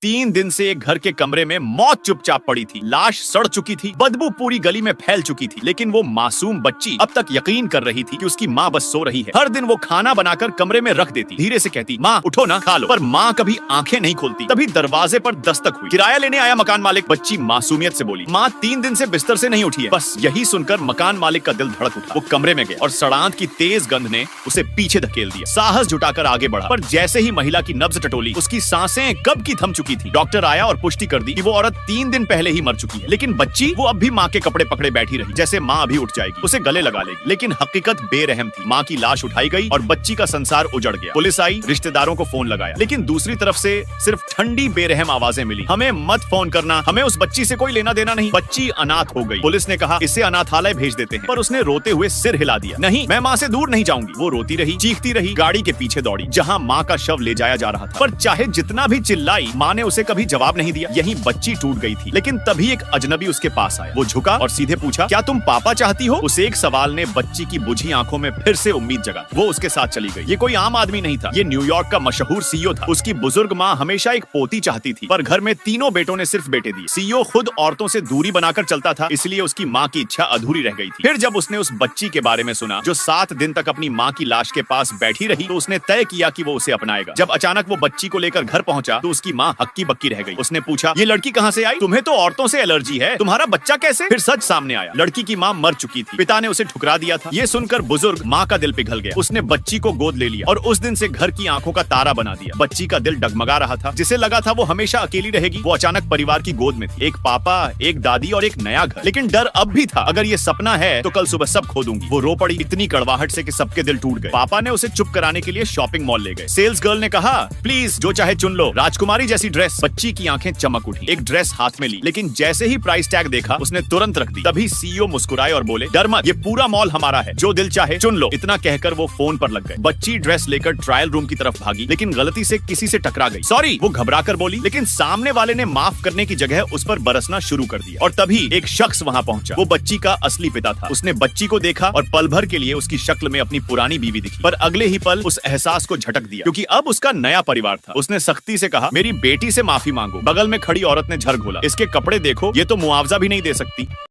3 दिन से एक घर के कमरे में मौत चुपचाप पड़ी थी। लाश सड़ चुकी थी, बदबू पूरी गली में फैल चुकी थी, लेकिन वो मासूम बच्ची अब तक यकीन कर रही थी कि उसकी माँ बस सो रही है। हर दिन वो खाना बनाकर कमरे में रख देती, धीरे से कहती, माँ उठो ना, खा लो। पर माँ कभी आंखें नहीं खोलती। तभी दरवाजे पर दस्तक हुई। किराया लेने आया मकान मालिक। बच्ची मासूमियत से बोली, माँ 3 दिन से बिस्तर से नहीं उठी है। बस यही सुनकर मकान मालिक का दिल धड़क उठा। वो कमरे में गया और सड़ांत की तेज गंध ने उसे पीछे धकेल दिया। साहस जुटाकर आगे बढ़ा, पर जैसे ही महिला की नब्ज टटोली, उसकी सांसें कब की थम चुकी थी। डॉक्टर आया और पुष्टि कर दी कि वो औरत 3 दिन पहले ही मर चुकी है। लेकिन बच्ची वो अब भी माँ के कपड़े पकड़े बैठी रही, जैसे माँ अभी उठ जाएगी, उसे गले लगा लेगी। लेकिन हकीकत बेरहम थी। माँ की लाश उठाई गई और बच्ची का संसार उजड़ गया। पुलिस आई, रिश्तेदारों को फोन लगाया, लेकिन दूसरी तरफ से सिर्फ ठंडी बेरहम आवाजें मिली, हमें मत फोन करना, हमें उस बच्ची से कोई लेना देना नहीं। बच्ची अनाथ हो गई। पुलिस ने कहा इसे अनाथालय भेज देते हैं, पर उसने रोते हुए सिर हिला दिया, नहीं मैं माँ से दूर नहीं जाऊंगी। वो रोती रही, चीखती रही, गाड़ी के पीछे दौड़ी जहाँ माँ का शव ले जाया जा रहा था। पर चाहे जितना भी चिल्लाई, माँ ने उसे कभी जवाब नहीं दिया। यही बच्ची टूट गई थी। लेकिन तभी एक अजनबी उसके पास आया। वो झुका और सीधे पूछा, क्या तुम पापा चाहती हो? उस एक सवाल ने बच्ची की बुझी आंखों में फिर से उम्मीद जगा। वो उसके साथ चली गई। ये कोई आम आदमी नहीं था, ये न्यूयॉर्क का मशहूर सीईओ था। उसकी बुजुर्ग माँ हमेशा एक पोती चाहती थी, पर घर में तीनों बेटों ने सिर्फ बेटे दिए। सीईओ खुद औरतों से दूरी बनाकर चलता था, इसलिए उसकी माँ की इच्छा अधूरी रह गई थी। फिर जब उसने उस बच्ची के बारे में सुना जो 7 दिन तक अपनी माँ की लाश के पास बैठी रही, तो उसने तय किया कि वो उसे अपनाएगा। जब अचानक वो बच्ची को लेकर घर पहुंचा, तो उसकी माँ हक्की बक्की रह गई। उसने पूछा, ये लड़की कहाँ से आई? तुम्हें तो औरतों से एलर्जी है, तुम्हारा बच्चा कैसे? फिर सच सामने आया, लड़की की माँ मर चुकी थी। पिता ने उसे ठुकरा दिया था। ये सुनकर बुजुर्ग माँ का दिल पिघल गया। उसने बच्ची को गोद ले लिया और उस दिन से घर की आंखों का तारा बना दिया। बच्ची का दिल डगमगा रहा था, जिसे लगा था वो हमेशा अकेली रहेगी। वो अचानक परिवार की गोद में थी, एक पापा, एक दादी और एक नया घर। लेकिन डर अब भी था, अगर ये सपना है तो कल सुबह सब खो दूंगी। वो रो पड़ी इतनी कड़वाहट से कि सबके दिल टूट गए। पापा ने उसे चुप कराने के लिए शॉपिंग मॉल ले गए। सेल्स गर्ल ने कहा, प्लीज जो चाहे चुन लो, राजकुमारी जैसी ड्रेस। बच्ची की आंखें चमक उठी, एक ड्रेस हाथ में ली, लेकिन जैसे ही प्राइस टैग देखा, उसने तुरंत रख दी। तभी सीईओ मुस्कुराए और बोले, डर मत, ये पूरा मॉल हमारा है, जो दिल चाहे चुन लो। इतना कहकर वो फोन पर लग गए। बच्ची ड्रेस लेकर ट्रायल रूम की तरफ भागी, लेकिन गलती से किसी से टकरा गई। सॉरी, वो घबराकर बोली, लेकिन सामने वाले ने माफ करने की जगह उस पर बरसना शुरू कर दिया। और तभी एक शख्स वहां पहुंचा। वो बच्ची का असली पिता था। उसने बच्ची को देखा और पल भर के लिए उसकी शक्ल में अपनी पुरानी बीवी दिखी, पर अगले ही पल उस एहसास को झटक दिया, क्योंकि अब उसका नया परिवार था। उसने सख्ती से कहा, मेरी बेटी से माफी मांगो। बगल में खड़ी औरत ने झर घोला, इसके कपड़े देखो, ये तो मुआवजा भी नहीं दे सकती।